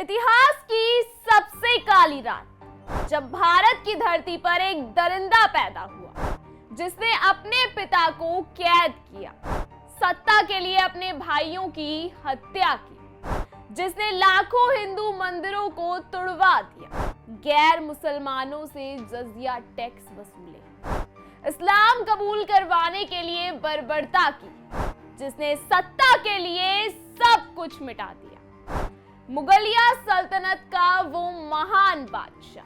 इतिहास की सबसे काली रात, जब भारत की धरती पर एक दरिंदा पैदा हुआ जिसने अपने पिता को कैद किया, सत्ता के लिए अपने भाइयों की हत्या की, जिसने लाखों हिंदू मंदिरों को तुड़वा दिया, गैर मुसलमानों से जजिया टैक्स वसूले, इस्लाम कबूल करवाने के लिए बर्बरता की, जिसने सत्ता के लिए सब कुछ मिटा दिया, मुगलिया सल्तनत का वो महान बादशाह।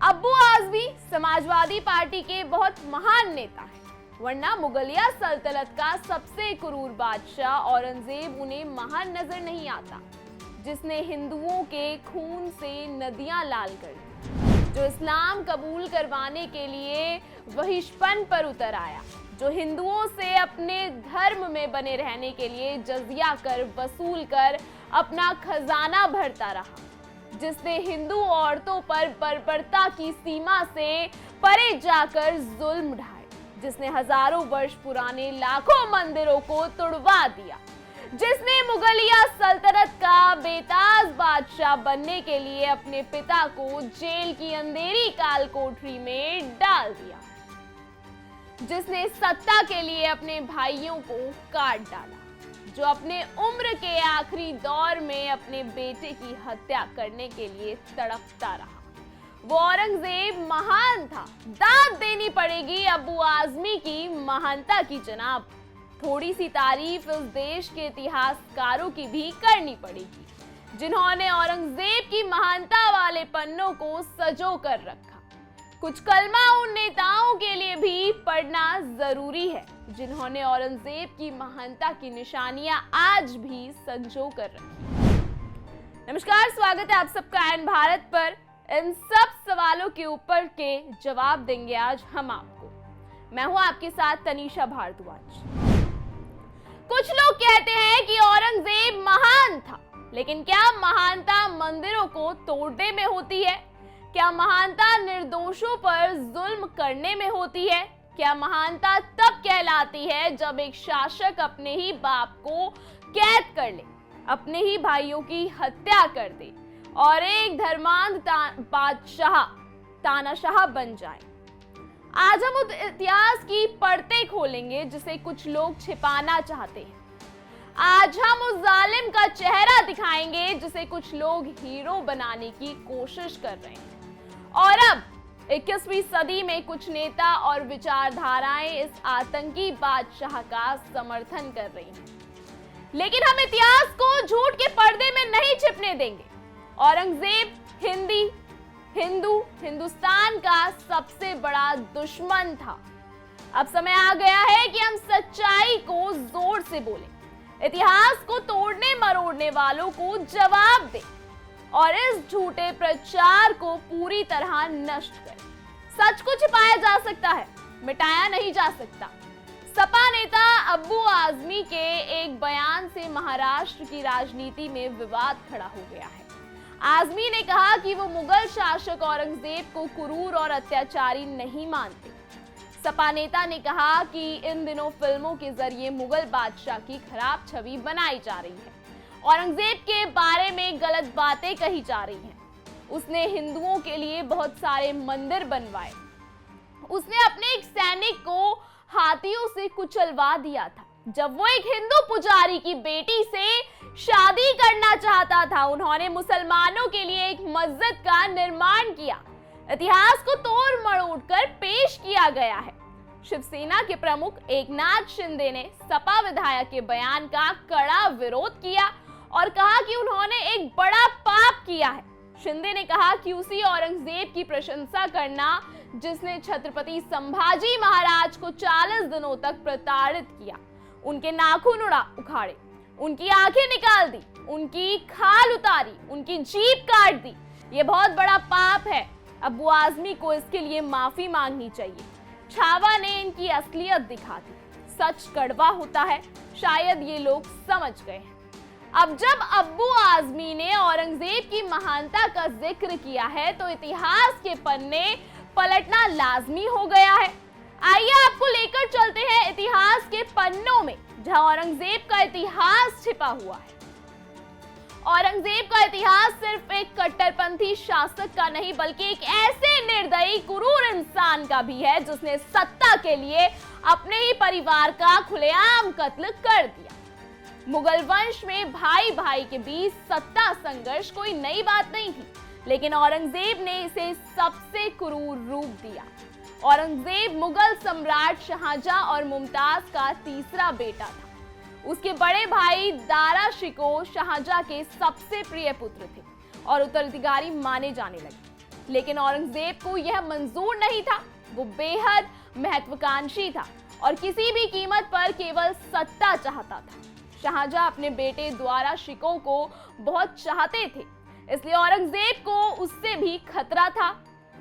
अब्बू आजमी समाजवादी पार्टी के बहुत महान नेता हैं, वरना मुगलिया सल्तनत का सबसे क्रूर बादशाह औरंगजेब उन्हें महान नजर नहीं आता, जिसने हिंदुओं के खून से नदियां लाल कर दी, जो इस्लाम कबूल करवाने के लिए बहिष्पन पर उतर आया, जो हिंदुओं से अपने धर्म में बने रहने के लिए जजिया कर वसूल कर अपना खजाना भरता रहा, जिसने हिंदू औरतों पर बर्बरता की सीमा से परे जाकर जुल्म ढाए, जिसने हजारों वर्ष पुराने लाखों मंदिरों को तुड़वा दिया, जिसने मुगलिया सल्तनत का बेताज बादशाह बनने के लिए अपने पिता को जेल की अंधेरी काल कोठरी में डाल दिया, जिसने सत्ता के लिए अपने भाइयों को काट डाला, जो अपने उम्र के आखिरी दौर में अपने बेटे की हत्या करने के लिए तड़पता रहा। वो औरंगजेब महान था, दाद देनी पड़ेगी अब्बू आजमी की महानता की जनाब। थोड़ी सी तारीफ उस देश के इतिहासकारों की भी करनी पड़ेगी, जिन्होंने औरंगजेब की महानता वाले पन्नों को सजो कर रखा। कुछ कलमा उन नेताओं के लिए भी पढ़ना जरूरी है, जिन्होंने औरंगजेब की महानता की निशानियां आज भी संजो कर रखी। नमस्कार, स्वागत है आप सबका एन भारत पर। इन सब सवालों के ऊपर के जवाब देंगे आज हम आपको। मैं हूं आपके साथ तनीषा भारद्वाज। कुछ लोग कहते हैं कि औरंगजेब महान था, लेकिन क्या महानता मंदिरों को तोड़ने में होती है? क्या महानता निर्दोषों पर जुल्म करने में होती है? क्या महानता तब कहलाती है जब एक शासक अपने ही बाप को कैद कर ले, अपने ही भाइयों की हत्या कर दे और एक धर्मांध बादशाह तानाशाह बन जाए? आज हम उस इतिहास की परतें खोलेंगे जिसे कुछ लोग छिपाना चाहते हैं। आज हम उस जालिम का चेहरा दिखाएंगे जिसे कुछ लोग हीरो बनाने की कोशिश कर रहे हैं। और अब 21वीं सदी में कुछ नेता और विचारधाराएं इस आतंकी बादशाह का समर्थन कर रही हैं। लेकिन हम इतिहास को झूठ के पर्दे में नहीं छिपने देंगे। औरंगजेब हिंदुस्तान का सबसे बड़ा दुश्मन था। अब समय आ गया है कि हम सच्चाई को जोर से बोलें, इतिहास को तोड़ने मरोड़ने वालों को जवाब दें और इस झूठे प्रचार को पूरी तरह नष्ट करें। सच को छिपाया जा सकता है, मिटाया नहीं जा सकता। सपा नेता अब्बू आजमी के एक बयान से महाराष्ट्र की राजनीति में विवाद खड़ा हो गया है। आजमी ने कहा कि वो मुगल शासक औरंगजेब को क्रूर और अत्याचारी नहीं मानते। सपा नेता ने कहा कि इन दिनों फिल्मों के जरिए मुगल बादशाह की खराब छवि बनाई जा रही है, औरंगजेब के बारे में गलत बातें कही जा रही हैं। उसने हिंदुओं के लिए बहुत सारे मंदिर बनवाए, उसने अपने एक सैनिक को हाथियों से कुचलवा दिया था जब वो एक हिंदू पुजारी की बेटी से शादी करना चाहता था। उन्होंने मुसलमानों के लिए एक मस्जिद का निर्माण किया। इतिहास को तोड़ मरोड़ कर पेश किया गया है। शिवसेना के प्रमुख एकनाथ शिंदे ने सपा विधायक के बयान का कड़ा विरोध किया और कहा कि उन्होंने एक बड़ा पाप किया है। शिंदे ने कहा कि उसी औरंगजेब की प्रशंसा करना जिसने छत्रपति संभाजी महाराज को 40 दिनों तक प्रताड़ित किया, उनके नाखून उखाड़े, उनकी आंखें निकाल दी, उनकी खाल उतारी, उनकी जीभ काट दी, ये बहुत बड़ा पाप है। अब्बू आजमी को इसके लिए माफी मांगनी चाहिए। छावा ने इनकी असलियत दिखा दी। सच कड़वा होता है, शायद ये लोग समझ गए हैं। अब जब अब्बू आजमी ने औरंगजेब की महानता का जिक्र किया है तो इतिहास के पन्ने पलटना लाजमी हो गया है। आइए आपको लेकर चलते हैं इतिहास के पन्नों में, जहां औरंगजेब का इतिहास छिपा हुआ है। औरंगजेब का इतिहास सिर्फ एक कट्टरपंथी शासक का नहीं बल्कि एक ऐसे निर्दयी क्रूर इंसान का भी है जिसने सत्ता के लिए अपने ही परिवार का खुलेआम कत्ल कर दिया। मुगल वंश में भाई भाई के बीच सत्ता संघर्ष कोई नई बात नहीं थी, लेकिन औरंगजेब ने इसे सबसे क्रूर रूप दिया। औरंगजेब मुगल सम्राट शाहजहां और मुमताज का तीसरा बेटा था। उसके बड़े भाई दारा शिकोह शाहजहां के सबसे प्रिय पुत्र थे और उत्तराधिकारी माने जाने लगे, लेकिन औरंगजेब को यह मंजूर नहीं था। वो बेहद महत्वाकांक्षी था और किसी भी कीमत पर केवल सत्ता चाहता था। शाहजहां अपने बेटे दारा शिकोह को बहुत चाहते थे, इसलिए औरंगजेब को उससे भी खतरा था।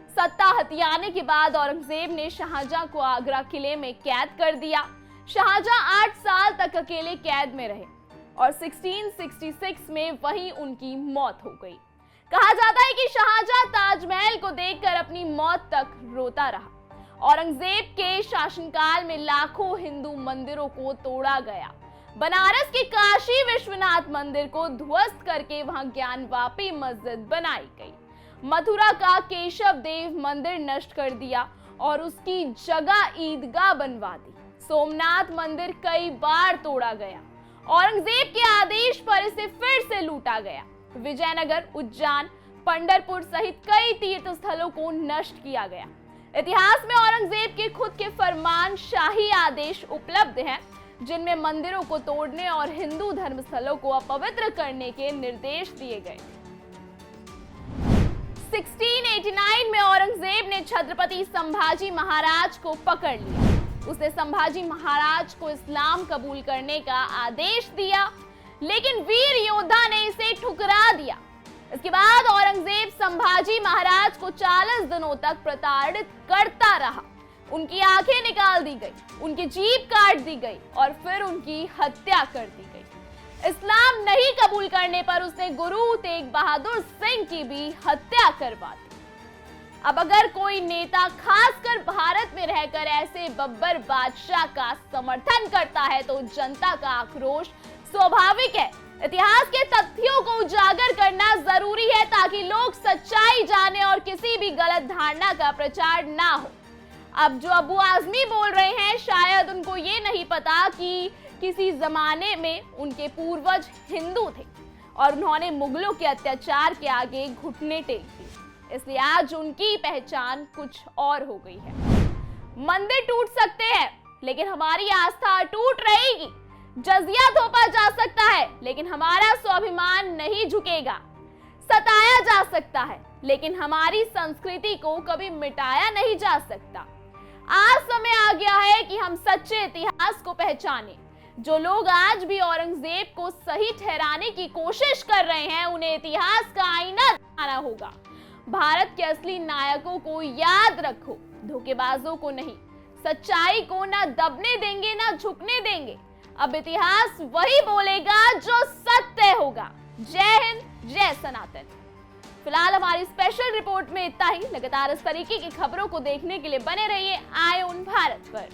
सत्ता हथियाने के बाद औरंगजेब ने शाहजहां को आगरा किले में कैद कर दिया। शाहजहां 8 साल तक अकेले कैद में रहे और 1666 में वहीं उनकी मौत हो गई। कहा जाता है कि शाहजहां ताजमहल को देखकर अपनी मौत तक रोता रहा। औरंगजेब के शासनकाल में लाखों हिंदू मंदिरों को तोड़ा गया। बनारस के काशी विश्वनाथ मंदिर को ध्वस्त करके वहां ज्ञानवापी मस्जिद बनाई गई। मथुरा का केशव देव मंदिर नष्ट कर दिया और उसकी जगह ईदगाह बनवा दी। सोमनाथ मंदिर कई बार तोड़ा गया। औरंगजेब के आदेश पर इसे फिर से लूटा गया। विजयनगर, उज्जैन, पंढरपुर सहित कई तीर्थ स्थलों को नष्ट किया गया। इतिहास में औरंगजेब के खुद के फरमान शाही आदेश उपलब्ध हैं, जिनमें मंदिरों को तोड़ने और हिंदू धर्मस्थलों को अपवित्र करने के निर्देश दिए गए। 1689 में औरंगजेब ने छत्रपति संभाजी महाराज को पकड़ लिया। उसने संभाजी महाराज को इस्लाम कबूल करने का आदेश दिया, लेकिन वीर योद्धा ने इसे ठुकरा दिया। इसके बाद औरंगजेब संभाजी महाराज को 40 दिनों तक प्रताड़ित करता रहा। उनकी आंखें निकाल दी गई, उनकी जीभ काट दी गई और फिर उनकी हत्या कर दी गई। इस्लाम नहीं कबूल करने पर उसने गुरु तेग बहादुर सिंह की भी हत्या करवा दी। अब अगर कोई नेता खासकर भारत में रहकर ऐसे बब्बर बादशाह का समर्थन करता है तो जनता का आक्रोश स्वाभाविक है। इतिहास के तथ्यों को उजागर करना जरूरी है ताकि लोग सच्चाई जाने और किसी भी गलत धारणा का प्रचार ना हो। अब जो अबू आजमी बोल रहे हैं, शायद उनको ये नहीं पता कि किसी जमाने में उनके पूर्वज हिंदू थे और उन्होंने मुगलों के अत्याचार के आगे घुटने टेक दिए, इसलिए आज उनकी पहचान कुछ और हो गई है। मंदिर टूट सकते हैं लेकिन हमारी आस्था अटूट रहेगी। जजिया थोपा जा सकता है लेकिन हमारा स्वाभिमान नहीं झुकेगा। सताया जा सकता है लेकिन हमारी संस्कृति को कभी मिटाया नहीं जा सकता। आज समय आ गया है कि हम सच्चे इतिहास को पहचानें। जो लोग आज भी औरंगजेब को सही ठहराने की कोशिश कर रहे हैं, उन्हें इतिहास का आईना दिखाना होगा। भारत के असली नायकों को याद रखो, धोखेबाजों को नहीं। सच्चाई को ना दबने देंगे ना झुकने देंगे। अब इतिहास वही बोलेगा जो सत्य होगा। जय हिंद, जय सनातन। फिलहाल हमारी स्पेशल रिपोर्ट में इतना ही। लगातार इस तरीके की खबरों को देखने के लिए बने रहिए आए उन भारत पर।